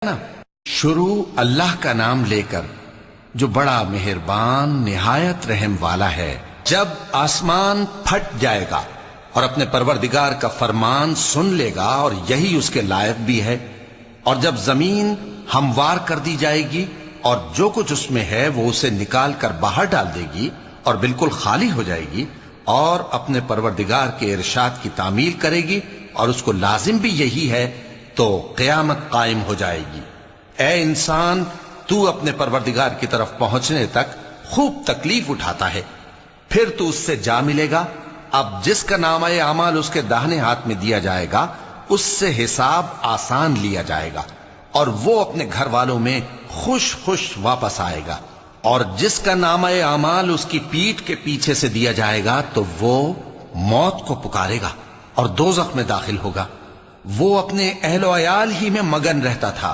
نا شروع اللہ کا نام لے کر جو بڑا مہربان نہایت رحم والا ہے. جب آسمان پھٹ جائے گا اور اپنے پروردگار کا فرمان سن لے گا اور یہی اس کے لائق بھی ہے، اور جب زمین ہموار کر دی جائے گی اور جو کچھ اس میں ہے وہ اسے نکال کر باہر ڈال دے گی اور بالکل خالی ہو جائے گی اور اپنے پروردگار کے ارشاد کی تعمیل کرے گی اور اس کو لازم بھی یہی ہے، تو قیامت قائم ہو جائے گی. اے انسان، تو اپنے پروردگار کی طرف پہنچنے تک خوب تکلیف اٹھاتا ہے، پھر تو اس سے جا ملے گا. اب جس کا نامہ اعمال اس کے داہنے ہاتھ میں دیا جائے گا اس سے حساب آسان لیا جائے گا اور وہ اپنے گھر والوں میں خوش خوش واپس آئے گا. اور جس کا نامہ اعمال اس کی پیٹھ کے پیچھے سے دیا جائے گا تو وہ موت کو پکارے گا اور دوزخ میں داخل ہوگا. وہ اپنے اہل و عیال ہی میں مگن رہتا تھا